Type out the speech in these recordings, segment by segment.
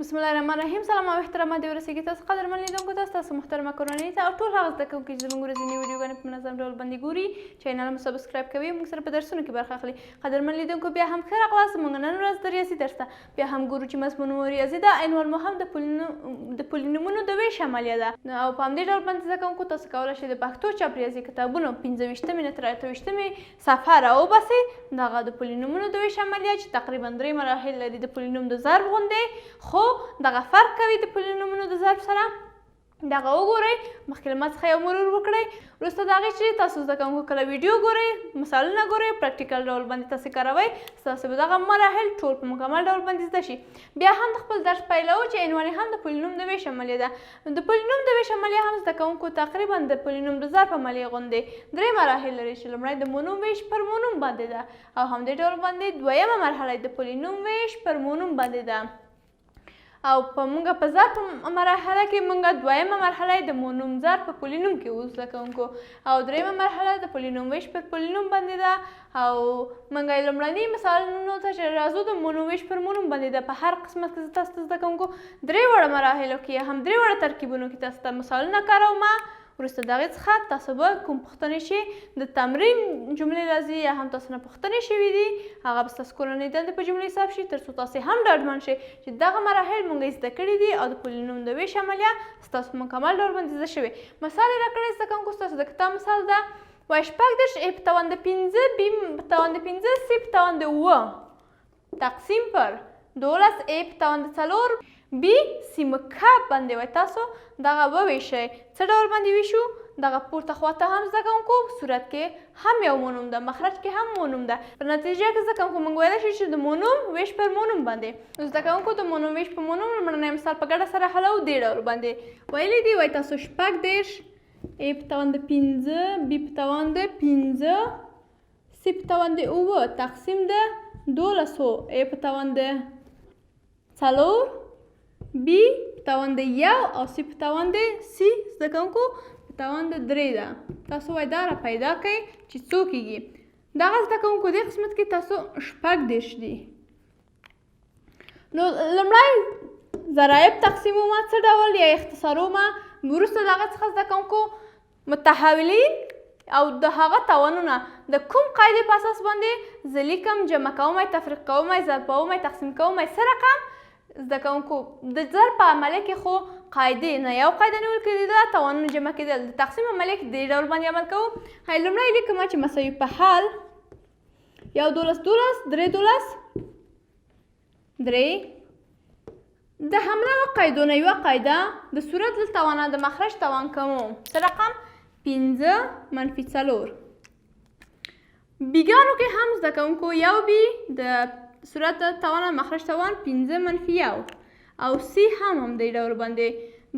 بسم الله الرحمن الرحیم. سلام او احترامات دې ورسیږي تاسو قدرمن لیدونکو ته، ستاسو محترمه کورنۍ ته او ټول هغه زده کوونکي چې زموږ ورځني ویډیوګانې په منظم ډول باندې ګوري، چینل مو سبسکرایب کوي، موږ سره په درسونو کې برخه اخلي. قدرمن لیدونکو بیا هم ښه راغلاست. موږ نن ورځ د ریاضي درس ته بیا هم ګورو چې مضمون مو ریاضي ده، عنوان مو هم د پولینومونو د ویش عملیه ده. او په همدې ډول باندې زده کوونکو تاسو کولی شئ د پښتو چاپ ریاضي کتابونو 25مې نه تر 28مې صفحه راوباسئ. دغه د پولینومونو د ویش عملیه چې تقریبا 3 مراحل لري، د پولینوم د ضرب غوندې، خو دغه فرق کوي د پولینومونو د ضرب سره. دغه وګورئ، مخکې له ما څخه یو مرور وکړئ. وروسته د هغې چې تاسو زده کوونکو کله ویډیو ګورئ، مثالونه ګورئ، پریکټیکل ډول باندې تاسې کاروئ، ستاسو به دغه مراحل ټول په مکمل ډول باندې زده شي. بیا هم د خپل درس پیلوو چې عنوان هم د پولینوم د ویش عملیه ده. د پولینوم د ویش عملیه هم زده کوونکو تقریبا د پولینوم د ضرب عملیې غوندې 3 مراحل لري چې لومړی د مونوم ویش پر مونوم باندې ده، او همدې ډول باندې دویمه مرحله د پولینوم ویش پر مونوم باندې ده. او په مونږ په ضرب مرحله کې مونږ دویمه مرحله د مونوم ضرب په پولینوم کې اوس زده کوونکو، او دریمه مرحله د پولینوم ویش پر پولینوم باندې ده. او مونږ یې لومړني مثالونو ته چې راځو د مونوم ویش پر مونوم باندې ده. په هر قسمت کې تاسو ته زده کوونکو 3 وړه مراحلو کې هم 3 وړه ترکیبونو کې تاسو ته مثالونه کاروم. وروسته د هغې څخه تاسو به کوم پوښتنې چې د تمرین جملې راځي یا هم تاسو نه پوښتنې شوي دي، هغه به ستاسو کورنۍ دندې په جملې حساب شي، تر څو تاسې هم ډاډمن شئ چې دغه مراحل مونږ یې زده کړي دي او د پولینوم د ویش عملیه ستاسو په مکمل ډول باندې زده شوې. مثال یې راکړی زده کوونکو، ستاسو د کتاب مثال ده وایي 14 a په توان د 5 b په توان د 5 c په توان د 9 تقسیم پر 12 a په توان د 4 b c مکعب باندې وایي تاسو دغه وویشئ. څه ډول باندې ویشو؟ دغه پورته خواته هم زده کوونکو صورت کې هم یو مونوم ده، مخرج کې هم مونوم ده. په نتیجه کې زده کوونکو موږ ویلی شو چې د مونوم ویش پر مونوم باندې. زده کوونکو د مونوم ویش په مونوم لومړنی مثال په ګډه سره حلوو دې ډول باندې. ویلی دي وایي تاسو 14 a په توان د 5 b په توان د 5 c په توان د 9 تقسیم د 12 a په توان د 4 b په توان د 1 او c په توان د c زده کوونکو په توان د 3 ده. تاسو وایي دا را پیدا کړئ چې څو کېږي. دغه زده کوونکو دې قسمت کې تاسو 14 دي. نو لومړی ضرایب تقسیمومه څه ډول یا اختصارومه. وروسته د هغه څخه زده کوونکو متحولین او د هغه توانونه د کوم قاعدې په اساس باندې زه لیکم، جمع کوم، تفریق کوم، ضربوم، تقسیم کوم، څه رقم. زده کوونکو د ضرب په عملیه کې خو قاعدې نه یو قاعده نیول کېدې ده، توانونه جمع کېدل. د تقسیم عملیه کې دې ډول باندې عمل کوو. هی لومړی لیکم چې مساوي په حال 1 12 12 3 12 3 د همدغه قاعدو نه یوه قاعده د صورت له توانه د مخرج توان کوو. څه رقم؟ 15 منفي 4. بیګانو کې هم زده کوونکو یو بي د صورت توان مخرج توان 15 منفي 1 او سی هم همدې ډول باندې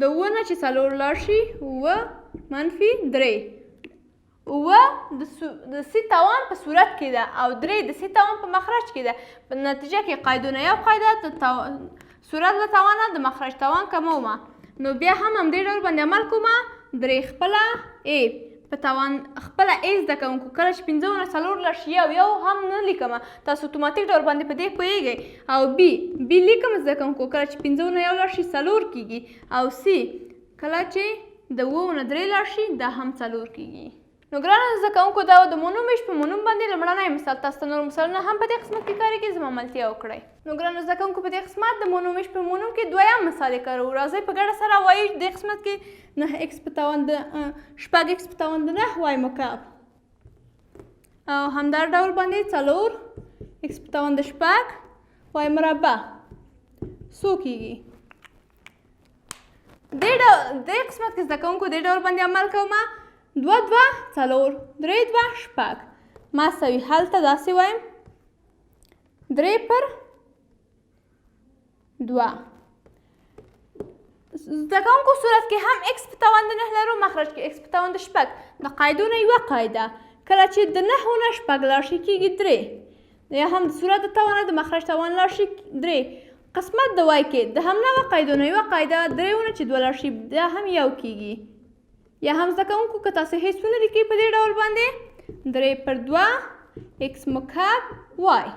د 9 نه چې 4 لاړ شي 9 منفي 3. 9 د سی توان په صورت کې ده او 3 د سی توان په مخرج کې ده. په نتیجه کې قاعدو نه یو قاعده د صورت له توانه د مخرج توان کمومه. نو بیا هم همدې ډول باندې عمل کومه. 3 خپله a په توان خپله a زده کوونکو کله چې 15 نه 4 لاړ شي یو هم نه لیکمه، تاسو اتوماتیک ډول باندې په دې پوهیږئ. او b لیکم زده کوونکو کله چې 15 نه 1 لاړ شي 4 کېږي، او c کله چې د 9 نه 3 لاړ شي دا هم 4 کېږي. نو ګرانو زده کوونکو دا د مونوم ویش په مونوم باندې لومړنی مثال. تاسو ته نور مثالونه هم په دې قسمت کې کارېږي، زما ملتیا وکړئ. نو ګرانو زده کوونکو په دې قسمت د مونوم ویش په مونوم کې دویم مثال یې کاروو. راځئ په ګډه سره وایو دې قسمت کې 9x په توان د 4x په توان د 9 y مکعب، او همدا ډول باندې 4x په توان د 4 y مربع څو کېږي. دې قسمت کې زده کوونکو دې ډول باندې عمل کومه. 2 2 4 3 2 4 ما سوي هلته داسې وایم 3 پر 2. زده کوونکو صورت کې هم x په توان د 9 لرو، مخرج کې x په توان د 4. د قاعدو نه یوه قاعده کله چې د 9 نه 4 لاړ شي کېږي 3، یا هم د صورت د توانه د مخرج توان لاړ شي 3. قسمت د وای کې د همدغه قاعدو نه یوه قاعده 3 نه چې 2 لاړ شي دا هم 1 کېږي. یا هم زده کوونکو که تاسو هیڅ ونه لیکئ په دې ډول باندې 3 پر 2 x مکعب y.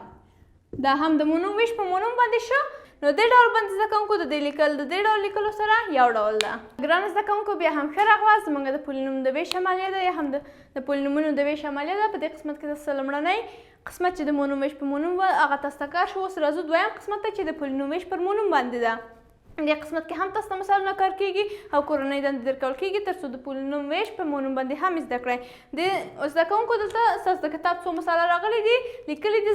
دا هم د مونوم ویش په مونوم باندې شو. نو دې ډول باندې زده کوونکو د دې لیکل د دې ډول لیکلو سره یو ډول ده. ګرانو زده کوونکو بیا هم ښه راغلاست. زموږ د پولینوم د ویش عملیه ده یا هم د پولینومونو د ویش عملیه ده. په دې قسمت کې تاسو لومړنی قسمت چې د مونوم ویش په مونوم هغه تاسو ته کار شو. اوس راځو دویم قسمت ته چې د پولینوم ویش پر مونوم باندې ده. دې قسمت کې هم تاسو ته مثالونه کار کیږي او کورنۍ دندې درکول کیږي تر څو د پولینوم ویش په مونوم باندې هم زده کړئ. د زده کوونکو دلته ستاسو د کتاب څو مثاله راغلي دي لیکلي دي.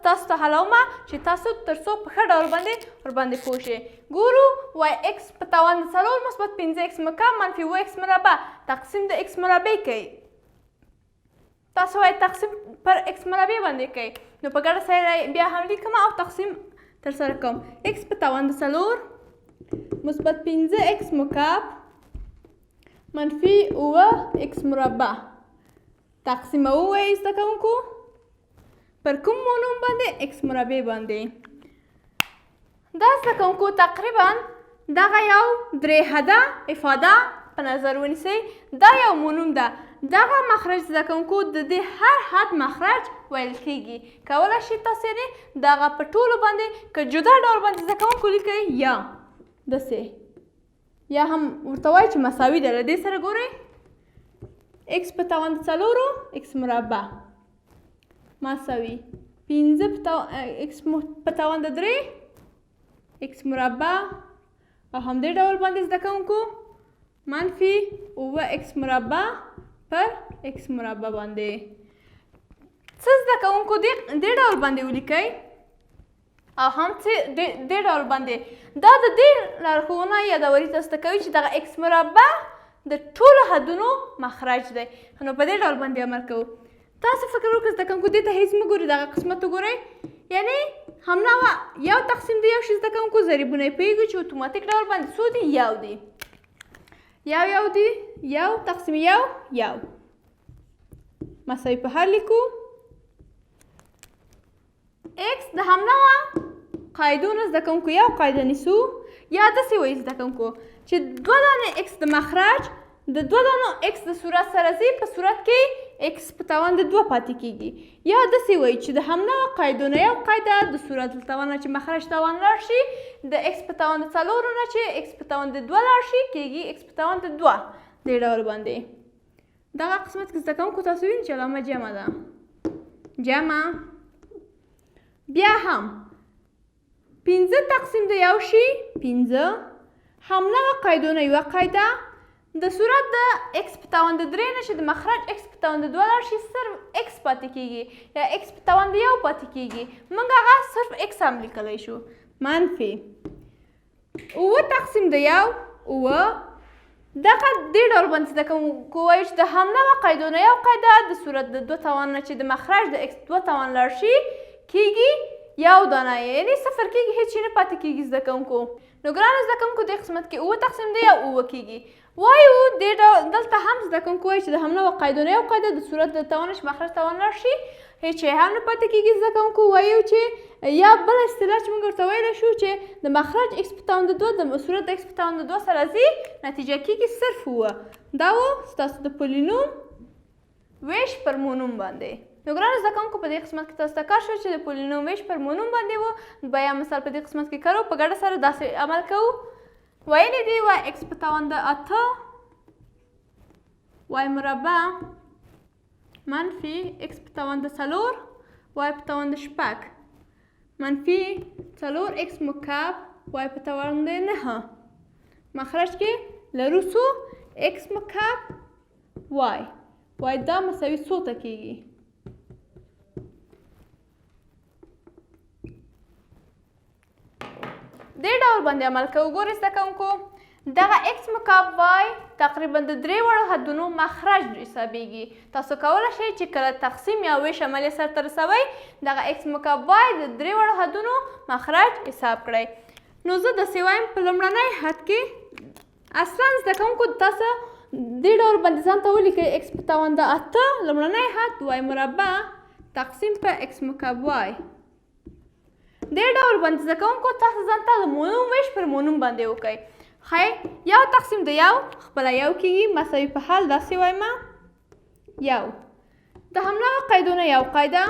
تاسو ته حلومه چې تاسو تر څو په ښه ډول باندې ورباندې پوه شئ. ګورو وای اکس په توان د 4 مثبت 5 اکس مکعب منفي 7 اکس مربع تقسیم د اکس مربع کوي. تاسو وای تقسیم پر اکس مربع باندې کوي. نو په ګډه سره بیا هم لیکم او تقسیم ترسره کوم. اکس په توان د 4 مثبت 5 اکس مکعب منفي 7 اکس مربع تقسیموو وایي زده کوونکو پر کوم مونوم باندې اکس مربع باندې. دا زده کوونکو تقریبا دغه یو درې حده افاده په نظر ونیسئ. دا یو مونوم ده. دغه مخرج زده کوونکو د دې هر حد مخرج ویل کیږي. کولی شئ تاسې دغه په ټولو باندې که جدا ډول باندې زده کوونکو لیکئ یا داسې یا هم ورته وایي چې مساوي ده. له دې سره ګورئ اکس په توان د 4 اکس مربع مساوي 5 اکس په توان د 3 اکس مربع او همدې ډول باندې زده کوونکو منفي 7 اکس مربع پر اکس مربع باندې. څه زده کوونکو دې ډول باندې ولیکئ او هم څه دې ډول باندې. دا د دې لارښوونه یادوري تاسو ته کوي چې دغه اکس مربع د ټولو حدونو مخرج دی. نو په دې ډول باندې عمل کوو. تاسو فکر وکړئ زده کوونکو دې ته هېڅ مه ګورئ دغه قسمت وګورئ. یعنې همنوع یو تقسیم د یو شي زده کوونکو ضریبونه یې پوهېږو چې اتوماتیک ډول باندې څو دي یو دي یو دي یو تقسیم یو مساوي په هر لیکو. اکس د همنوع قاعدونو زده کوونکو یو قاعده نیسو یا داسې وایي زده کوونکو چې 2 دانې اکس د مخرج د 2 دانو اکس د صورت سره ځي په صورت کې اکس په توان د 2 پاتې کیږي. یا داسې وایي چې د همنوع قاعدونو یو قاعده د صورت له توان نه چې مخرج توان لاړ شي د اکس په توان د 4 نه چې اکس په توان د 2 لاړ شي کیږي اکس په توان د 2 دې ډول باندې. دغه قسمت کې زده کوونکو تاسو وینئ چې علامه جمع ده. جمع بیا هم 15 تقسیم د یو شي 15 همنوع قاعدونه یوه قاعده د صورت د اکس په توان د 3 نه چې د مخرج اکس په توان د 2 لاړ شي صرف اکس پاتې کیږي یا اکس په توان د 1 پاتې کیږي. موږ هغه صرف اکس هم لیکلی شو. منفي 7 تقسیم د 1 دغه دې ډول باندې زده کوونکو وایي چې د همنوع قاعدونه یو قاعده د صورت د 2 توان نه چې د مخرج د اکس 2 توان لاړ شي کیږي یو دانه یعنې صفر کیږي هیڅ شي نه پاتې کیږي زده کوونکو. نو ګرانو زده کوونکو دې قسمت کې 7 تقسیم د 1 کیږي. وایو دلته هم زده کوونکو وایي چې د همنوع قاعدونه یو قاعده د صورت د توان چې مخرج توان لاړ شي هیڅ شی هم نه پاتې کیږي. زده کوونکو وایو چې یا بله اصطلاح چې موږ ورته ویلی شو چې د مخرج اکس په توان د 2 د صورت د اکس په توان د 2 سره ځي نتیجه کیږي صرف 7. دا و ستاسو د پولینوم ویش پر مونوم باندې. نو ګرانو زده کوونکو په دې قسمت کې تاسو ته کار شو چې د پولینوم ویش پر مونوم باندې و. بیا مثال په دې قسمت کې کارو په ګډه سره داسې عمل کوو. ویلی دی وای اکس په توان د 8 وای مربع منفي اکس په توان د 4 وای په توان د 6 منفي 4 اکس مکعب وای په توان د 9 مخرج کې لرو څو اکس مکعب وای دا مساوي څو ته کیږي. دې ډول باندې عمل کوو. ګورئ زده کوونکو دغه اکس مکعب وای تقریبا د 3 وړو حدونو مخرج حسابیږي. تاسو کولی شئ چې کله تقسیم یا ویش عملیه سرته رسوئ دغه اکس مکعب وای د 3 وړو حدونو مخرج حساب کړئ. نو زه داسې وایم په لومړنی حد کې اصلا زده کوونکو تاسو دې ډول باندې ځان ته ولیکئ اکس په توان د 8 لومړنی حد وای مربع تقسیم په اکس مکعب وای. دې ډول باندې زده کوونکو تاسو ځان ته د مونوم ویش پر مونوم باندې وکئ. ښایي یو تقسیم د 1 خپله یو کیږي مساوي په حال داسې وایم یو. د همنوع قاعدونه یو قاعده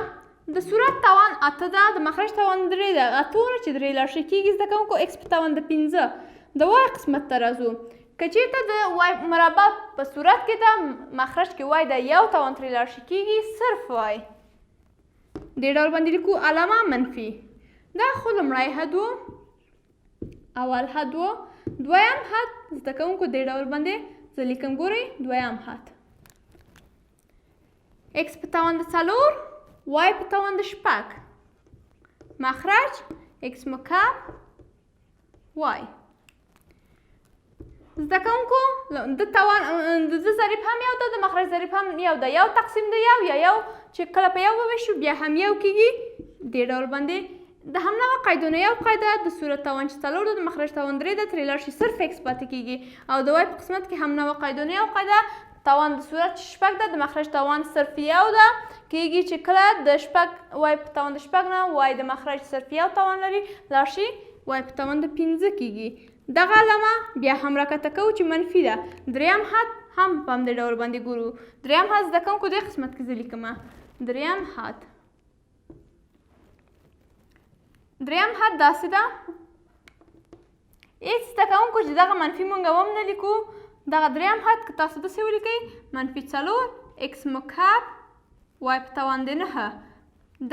د صورت توان 8 ده، د مخرج توان 3 ده. 8 چې 3 لاړ شي کېږي زده کوونکو x په توان د 5. د y قسمت ته راځو. که چېرته د y مربع په صورت کې ده، مخرج کې y ده 1 توان ترې لاړ شي کېږي صرف y. دې ډول باندې لیکو علامه منفي. دا خو لومړی حد و، اول حد و. دویم حد زده کوونکو دې ډول باندې زه لیکم، ګورئ دویم حد x په توان د 4 y په توان د 6 مخرج x مکعب y. زده کوونکو د توان د ضریب هم یو ده، د مخرج ضریب هم یو ده. یو تقسیم د یو یا یو چې کله په یو وویشو بیا هم یو کېږي. دې ډول باندې د همدغه قاعدو نه یو قاعده د صورت توان چې 4 ده، د مخرج توان 3 ده، ترې لاړ شي صرف x پاتې کېږي. او د y په قسمت کې همدغه قاعدو نه یو قاعده توان د صورت 6 ده، د مخرج توان صرف یو ده کېږي چې کله د 6 y په توان د 6 نه y د مخرج صرف یو توان لري، لاړ شي y په توان د 5 کېږي. دغه علامه بیا هم راکته کوو چې منفي ده. دریم حد هم په همدې ډول باندې ګورو. دریم حد زده کوونکو دې قسمت کې زه لیکمه. دریم حد داسې ده. هېڅ زده کوونکو چې دغه منفي مونږ هم نه لیکو. دغه دریم حد که تاسو داسې ولیکئ -4 x مکعب y په توان د 9.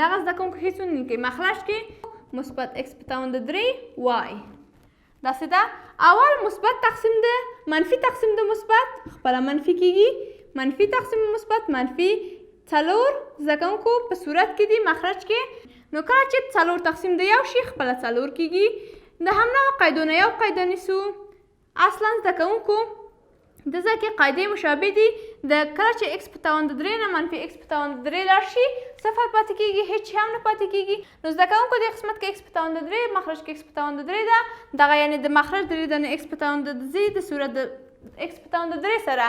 دغه زده کوونکو هېڅ ونه لیکئ. مخرج کې مثبت x په توان د 3 y. داسې ده. اول مثبت تقسیم د منفي تقسیم د مثبت خپله منفي کېږي. منفي تقسیم مثبت منفي 4 زده کوونکو په صورت کې دي مخرج کې. نو کله چې 4 تقسیم د 1 شي خپله 4 کېږي. د همدغه قاعدو نه یو قاعده نیسو. اصلا زده کوونکو د ځای کې قاعدې مشابه دي. د کله چې x په توان د 3 نه منفي x په توان د 3 لاړ شي صفر پاتې کېږي، هېڅ شی هم نه پاتې کېږي. نو زده کوونکو دې قسمت کې x په توان د 3 مخرج کې x په توان د 3 ده. دغه یعنې د مخرج 3 ده، نو x په توان د 3 د صورت د x په توان د 3 سره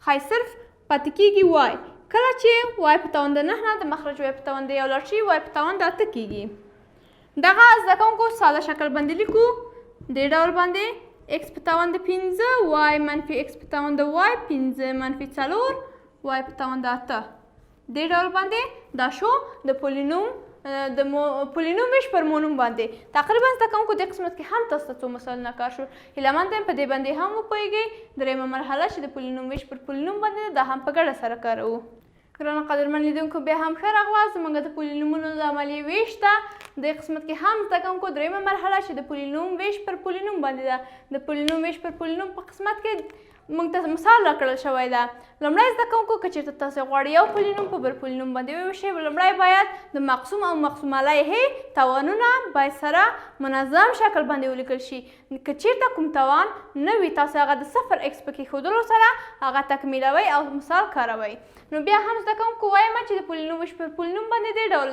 ښایي صرف پاتې کېږي y. کله چې y په توان د 9 نه د مخرج y په توان د 1 لاړ شي y په توان د 8 کېږي. دغه زده کوونکو ساده شکل باندې لیکو. دې ډول باندې x په توان د 5 y منفي x په توان د y 5 منفي 4 y په توان د 8. دې ډول باندې دا شو د پولینوم ویش پر مونوم باندې. تقریبا زده کوونکو دې قسمت کې هم تاسو ته څو مثالونه کار شو. هیله مند یم په دې باندې هم وپوهېږئ. دریمه مرحله چې د پولینوم ویش پر پولینوم باندې دا هم په ګډه سره کاروو. ګرانو قدرمن لیدونکو بیا هم ښه راغلاست. زموږ د پولینومونو د عملیې ویش ته دې قسمت کې هم زده کوونکو دریمه مرحله چې د پولینوم ویش پر پولینوم باندې ده. د پولینوم ویش پر پولینوم په قسمت کې موږ ته مثال راکړل شوی ده. لومړی زده کوونکو که چېرته تاسو غواړئ یو پولینوم په بل پولینوم باندې وویشئ، لومړی باید د مقسوم او مقسوم علیه توانونه باید سره منظم شکل باندې ولیکل شي. که چېرته کوم توان نه وي تاسو هغه د 0 x په کېښودلو سره هغه تکمیلوئ او مثال کاروئ. نو بیا هم زده کوونکو وایم چې د پولینوم ویش پر پولینوم باندې دې ډول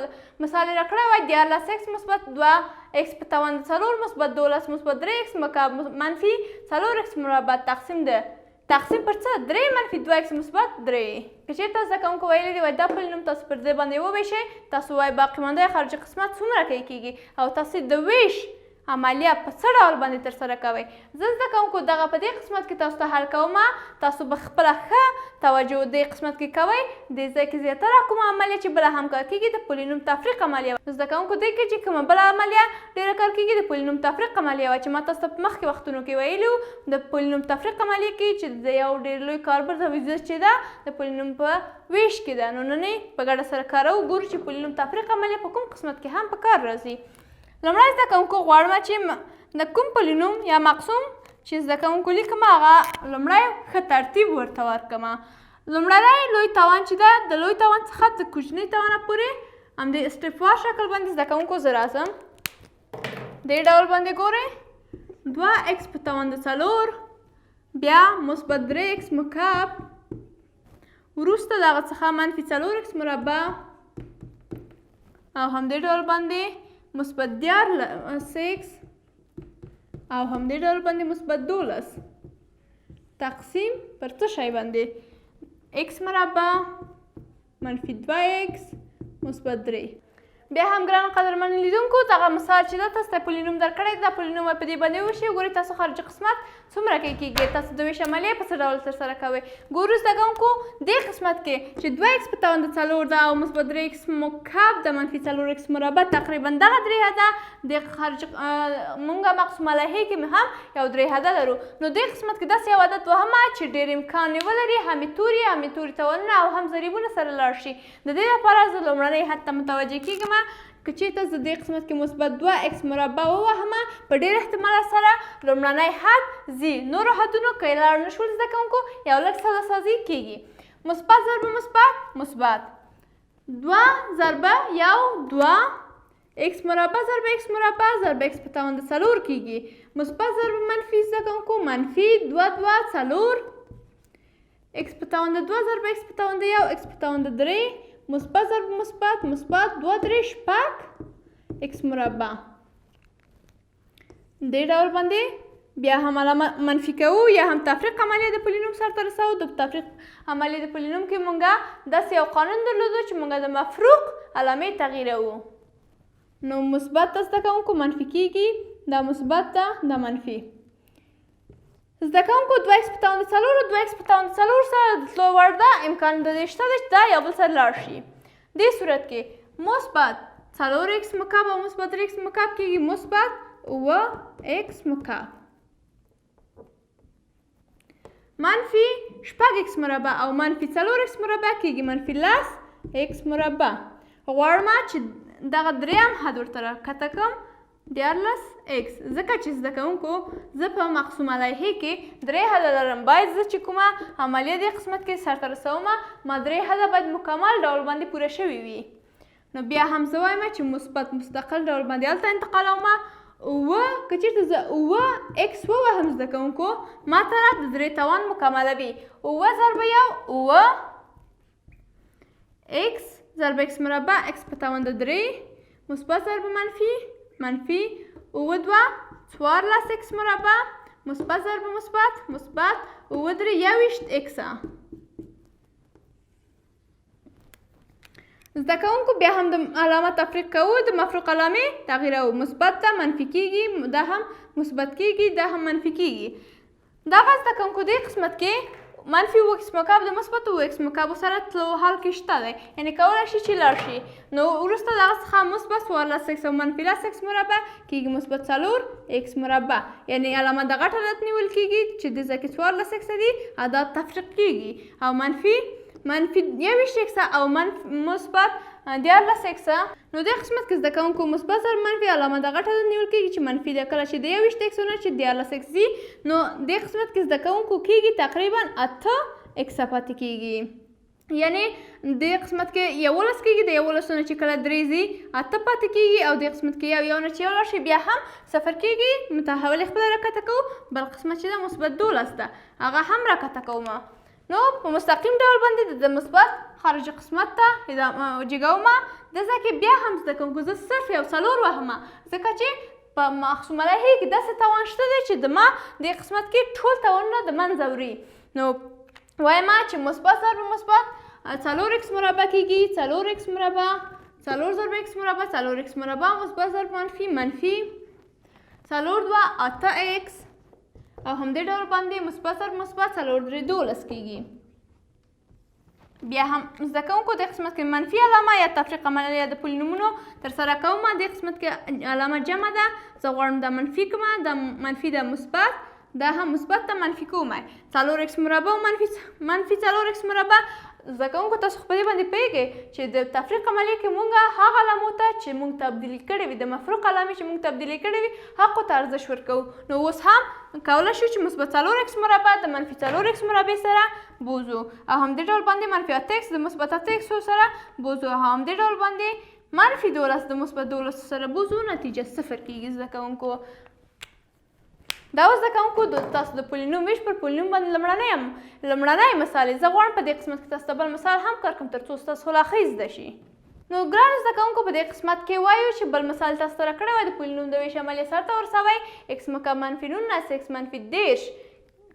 مثال یې راکړی وای 14 x مثبت 2 x په توان د 4 مثبت 12 مثبت 3 x مکعب منفي 4 x مربع تقسیم پر څه 3 منفي 2 x مثبت 3. که چېرته زده کوونکو ویلي دي وای دا پولینوم تاسو پر دې باندې وویشئ، تاسو وای باقي مانده خارجي قسمت څومره کېږي او تاسو د ویش عملیه په څه ډول باندې ترسره کوئ. زه زده کوونکو دغه په دې قسمت کې تاسو ته حل کومه. تاسو به خپله ښه توجه دې قسمت کې کوئ. دې ځای کې زیاتره کومه عملیه چې بله هم کار کېږي د پولینوم تفریق عملیه. زده کوونکو دې کې چې کومه بله عملیه ډېره کار کېږي د پولینوم تفریق عملیه وه چې ما تاسو ته په مخکې وختونو کې ویلي وو. د پولینوم تفریق عملیه کې چې د یو ډېر لوی کاربرد حوزه چې ده د پولینوم په ویش کې ده. نو نن یې په ګډه سره کاروو، ګورو چې پولینوم تفریق عملیه په کوم قسمت کې هم په کار راځي. لومړی زده کوونکو غواړم چې د کوم پولینوم یا مقسوم چې زده کوونکو لیکم هغه لومړی ښه ترتیب ورته ورکړم. لومړنی لوی توان چې ده د لوی توان څخه د کوچني توانه پورې همدې اسټپوار شکل باندې زده کوونکو زه راځم. دې ډول باندې ګورئ 2 x په توان د 4 بیا مثبت 3 x مکعب وروسته د هغه څخه منفي 4 x مربع او همدې ډول باندې مثبت 14 x او همدې ډول باندې مثبت 12 تقسیم پر څه شی باندې x مربع منفي 2 x مثبت 3. بیا هم ګران قدرمن لیدونکو دغه مثال چې دا تاسو ته پولینوم درکړی دا پولینوم په دې باندې وشي. ګورئ تاسو خارجي قسمت څومره کې کېږي، تاسو د ویش عملیه په څه ډول ترسره کوئ. ګورو زده کوونکو دې قسمت کې چې 2x په توان د 4 ده او مثبت 3x مکعب د منفي 4x مربع تقریبا دغه 3 حده د خارجي مونږه مقسوم علیه کې هم یو 3 حده لرو. نو دې قسمت کې داسې یو عدد وهمه چې ډېر امکان یې ولري همې توري توانونه او هم ضریبونه سره لاړ شي. د دې لپاره زه لومړنی حد ته متوجه کېږم که چېرته زه دې قسمت کې مثبت 2x مربع ووهمه په ډېر احتمال سره لومړنی حد ځي. نورو حدونو که یې لاړ نه شول زده کوونکو یو لږ ساده سازي کېږي. مثبت ضرب مثبت 2 ضرب 1 2 x مربع ضرب x مربع ضرب x په توان د 4 کېږي. مثبت ضرب منفي زده کوونکو منفي 2 2 4 x په توان د 2 ضرب x په توان د 1 x په توان د 3 مثبت ضرب مثبت 2 3 شپږ x مربع. دې ډول باندې بیا هم علامه منفي کوو یا هم تفریق عملیه د پولینوم سرته رسوو. د تفریق عملیه د پولینوم کې مونږه داسې یو قانون درلودو چې مونږه د مفروق علامې تغییروو. نو مثبت ته زده کوونکو منفي کېږي، دا مثبت ده دا منفي. زده کوونکو 2x په توان د 4 او 2x په توان د 4 سره د تلو وړ ده، امکان د دې شته دی چې دا یو بل سره لاړ شي. دې صورت کې مثبت 4x مکعب او مثبت 3x مکعب کېږي مثبت 9x مکعب. منفي 6x مربع او منفي 4x مربع کېږي منفي 10x مربع. غواړم چې دغه دریم حد ورته راکښته کړم 14x ځکه چې زده کوونکو زه په مقسوم علیه کې 3 حده لرم. باید زه چې کومه عملیه دې قسمت کې سرته رسوم ما 3 حده باید مکمل ډول باندې پوره شوي وي. نو بیا هم زه وایم چې مثبت مستقل ډول باندې هلته انتقالوم اوه که چېرته زه 9x ووهم زده کوونکو ما ته د 3 توان مکملوي. 9 ضرب 1 9x ضرب x مربع x په توان د 3 مثبت ضرب منفي 9 2 14x مربع مثبت ضرب مثبت 9 3 21x. زده کوونکو بیا هم د علامه تفریق کوو، د مفروق علامې تغییروو. مثبت ته منفي کېږي، دا هم مثبت کېږي، دا هم منفي کېږي. دغه زده کوونکو دې قسمت کې منفي 9x مکعب د مثبت 9x مکعب سره تلو حال کې شته دی، یعنې کولی شي چې لاړ شي. نو وروسته دغه څخه مثبت 14x او منفي 10x مربع کېږي مثبت 4x مربع، یعنې علامه د غټ عدد نیول کېږي چې د ځای کې 14x دي عدد تفریق کېږي او منفي 21x او مثبت 14x. نو دې قسمت کې زده کوونکو مثبت ضرب منفي علامه د غټ عدد نیول کېږي چې منفي ده، کله چې د 21x نه چې 14x ځي نو دې قسمت کې زده کوونکو کېږي تقریبا 8x پاتې کېږي، یعنې دې قسمت کې 11 کېږي، د 11 نه چې کله 3 ځي 8 پاتې کېږي او دې قسمت کې یو نه چې یو لاړ شي بیا هم 0 کېږي. متحول خپله راکښته کوو. بل قسمت چې ده مثبت 12 ده هغه هم راکښته کوو. نو په مستقیم ډول باندې د مثبت خارجي قسمت ته جګوم. د ځای کې بیا هم زده کوونکو زه صرف یو 4 وهمه ځکه چې په مقسوم علیه کې داسې توان شته دی چې د ما دې قسمت کې ټول توانونه د منځه وړي. نو وایم چې مثبت ضرب مثبت 4x مربع کېږي 4x مربع 4 ضرب x مربع 4x مربع مثبت ضرب منفي 4 2 8x او همدې ډول باندې مثبت ضرب مثبت 4 3 12 کېږي. بیا هم زده کوونکو دې قسمت کې منفي علامه یا تفریق عملیه د پولینومونو ترسره کوم. دې قسمت کې علامه جمع ده، زه غواړم دا منفي کړم، دا منفي ده مثبت، دا هم مثبت ته منفي کوم. 4x مربع او منفي 4x مربع. زده کوونکو تاسو په دې باندې پوهېږئ چې د تفریق عملیه کې مونږ هغه علامو ته چې مونږ تبدیلي کړې وي د مفروق علامې چې مونږ تبدیلي کړې وي هغو ته ارزش ورکوو. نو اوس هم کولی شو چې مثبت 4x مربع د منفي 4x مربع سره بوزو او همدې ډول باندې منفي 8x د مثبت 8x سره بوزو او همدې ډول باندې منفي 12 د مثبت 12 سره بوزو. نتیجه 0 کېږي زده کوونکو. دا اوس زده کوونکو تاسو د پولینوم ویش پر پولینوم باندې لومړنی مثال زه غواړم په دې قسمت کې تاسو ته بل مثال هم کار کوم تر څو ستاسو لا ښه زده شي. نو ګرانو زده کوونکو په دې قسمت کې وایو چې بل مثال تاسو ته راکړی وای د پولینوم د ویش عملیه سرته ورسوئ x مکعب منفي 19 x منفي 10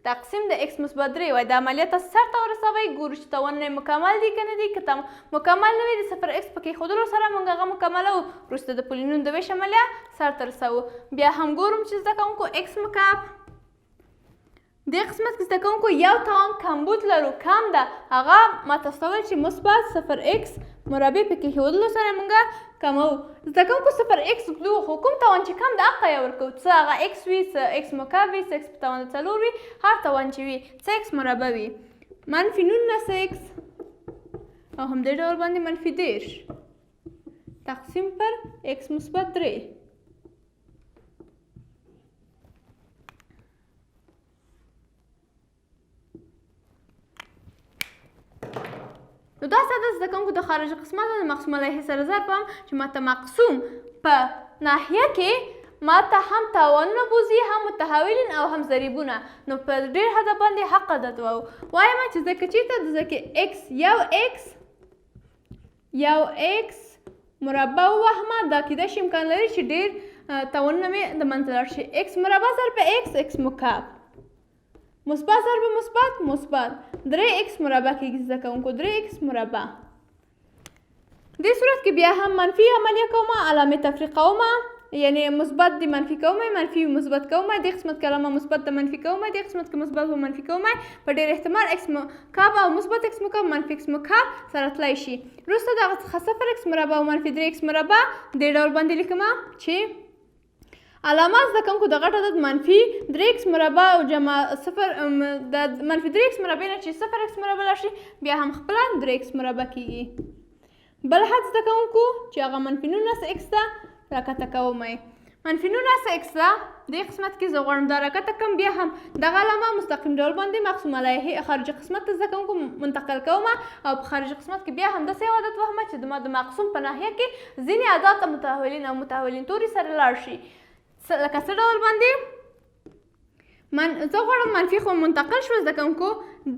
تقسیم د x مثبت 3 وای د عملیات سر ته ورسوئ ګورو چې تاوانونه یې مکمل دي که نه دي که مکمل نه وي د 0x په کېښودلو سره موږ هغه مکملوو وروسته د پولینوم د ویش عملیه سر ته رسوو بیا هم ګورم چې زده کوونکو x مکعب دې قسمت کې زده کوونکو یو توان کمبود لرو کم ده هغه ما تاسو ته ویل چې مثبت 0x مربع په کېښودلو سره موږ کموو زده کوونکو 0x ږدو خو کوم توان چې کم ده هغه یې ورکوو څه هغه x وي څه x مکعب وي څه x په توان د 4 وي هر توان چې وي څه x مربع وي منفي 19x او همدې ډول باندې منفي 10 تقسیم پر x مثبت 3 نو دا ساده زده کوونکو د خارجي قسمت د مقسوم علیه سره ضرب هم چې ماته مقسوم په ناحیه کې ماته هم تاوانونه بوزي هم متحولین او هم ضریبونه نو په ډېر حده باندې حق عدد وایم چې زه که چېرته د زه کې x یو x مربع ووهمه دا کیدای شي امکان لري چې ډېر تاوانونه مې د منځه لاړ شي x مربع ضرب x مکعب مثبت ضرب مثبت 3x مربع کېږي زده کوونکو 3x مربع دې صورت کې بیا هم منفي عملیه کومه علامې تفریقومه یعنی مثبت د منفي کومه منفي مثبت کومه دې قسمت کې علامه مثبت د منفي کومه دې قسمت کې مثبت و منفي کومه په ډېر احتمال x مکعب او مثبت x مکعب منفي x مکعب سره تللی شي وروسته دغه څخه 0x مربع او منفي 3x مربع دې ډول باندې لیکمه چې علامه زده کوونکو د غټ عدد منفي 3x مربع او جمع 0 د منفي 3x مربع نه چې 0x مربع راشي بیا هم خپله 3x مربع کېږي بل حد زده کوونکو چې هغه منفي 19x ده راکته کومئ منفي 19x ده دې قسمت کې زه غواړم دا راکته کړم بیا هم دغه علامه مستقیم ډول باندې مقسوم علیه خارجي قسمت ته زده کوونکو منتقل کومه او په خارجي قسمت کې بیا هم داسې یو عدد وهمه چې زما د مقسوم په ناحیه کې ځینې عدات متحولین او متحولین توري سره لاړ شي لکه څه ډول باندې زه غواړم منفي خو منتقل شو زده کوونکو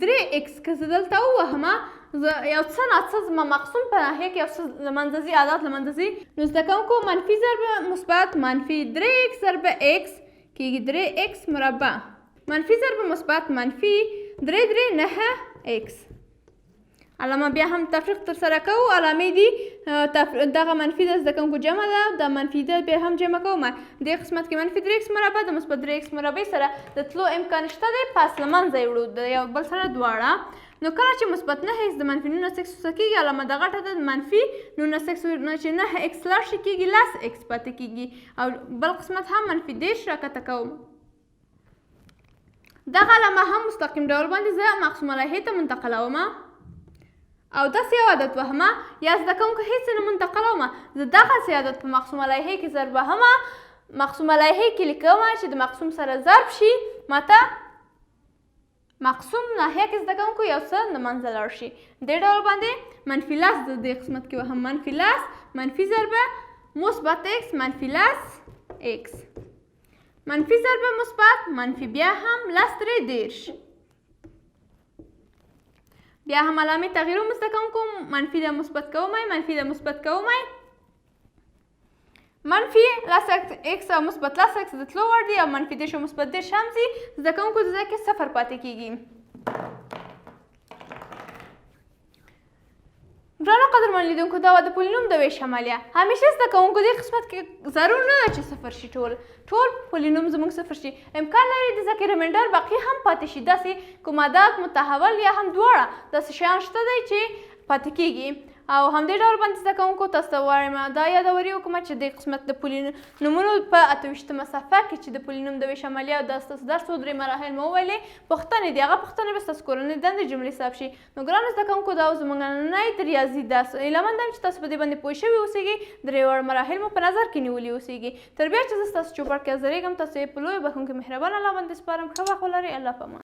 3x که زه دلته ووهمه یو څه ناڅه زما مقسوم په ناحیه کې یو څه له منځه ځي عدات له منځه ځي نو زده کوونکو منفي ضرب مثبت منفي 3x ضرب x کېږي 3x مربع منفي ضرب مثبت منفي 3 علامه بیا هم تفریق تر سره کوو علامې دي دغه منفي د زده کوونکو جمع ده د منفي د بیا هم جمع کومه دې قسمت کې منفي 3x مربع د مثبت 3x مربع سره د تلو امکان شته دی پس له منځه یې وړو د یو بل سره دواړه نو کله چې مثبت 9x د منفي 19x څخه کېږي علامه د غټ عدد منفي 19x نه چې 9x لاړ شي کېږي لس x پاتې کېږي او بل قسمت هم منفي 10 راکته کوم دغه علامه هم مستقیم ډول باندې زه مقسوم علیه ته منتقلومه او داسې یو عدد وهمه یا زده کوونکو هېڅ نه منتقلومه زه دغسې عدد په مقسوم علیه کې ضرب وهمه مقسوم علیه کې لیکمه چې د مقسوم سره ضرب شي ماته مقسوم ناحیه کې زده کوونکو یو څه د منځه لاړ شي دې ډول باندې منفي لس د دې قسمت کې وهم منفي لس منفي ضربه مثبت x منفي لس x منفي ضربه مثبت منفي بیا هم لس 3 بیا هم علامې تغییرو زده کوونکو منفي د مثبت کومئ منفي د مثبت کومئ منفي لس x او مثبت لس x د تلو وړ دي او منفي 10 او مثبت 10 هم ځي زده کوونکو د ځای کې صفر پاتې کېږي ګرانو قدرمن لیدونکو دا د پولینوم د ویش عملیه همیشه زده کوونکو دې قسمت کې ضرور نه ده چې صفر شي ټول پولینوم زموږ صفر شي امکان لري د ذکر ریمایندر باقي هم پاتې شي داسې کوم عدد متحول یا هم دواړه داسې شیان شته دی چې پاتې کېږي او همدې ډول باندې زده کوونکو تاسو ته وایم دا یادوري وکړم چې دې قسمت د پولینومونو په 28مه صفحه کې چې د پولینوم د ویش عملیه او دا ستاسو درس و 3 مراحل مو وویلې پوښتنې دي هغه پوښتنې به ستاسو کورنۍ دندې جملې حساب شي نو ګرانو زده کوونکو دا زموږ نننی د ریاضي درس هیله مند یم چې تاسو په دې باندې پوه شوي اوسئ 3 وړ مراحل مو په نظر کې نیولي اوسئ تر بیا چې زه ستاسو چوپړ کې حاضرېږم تاسو یې په لویو بښونکي مهربان الله باندې سپارم ښه وخت ولرئ الله پامان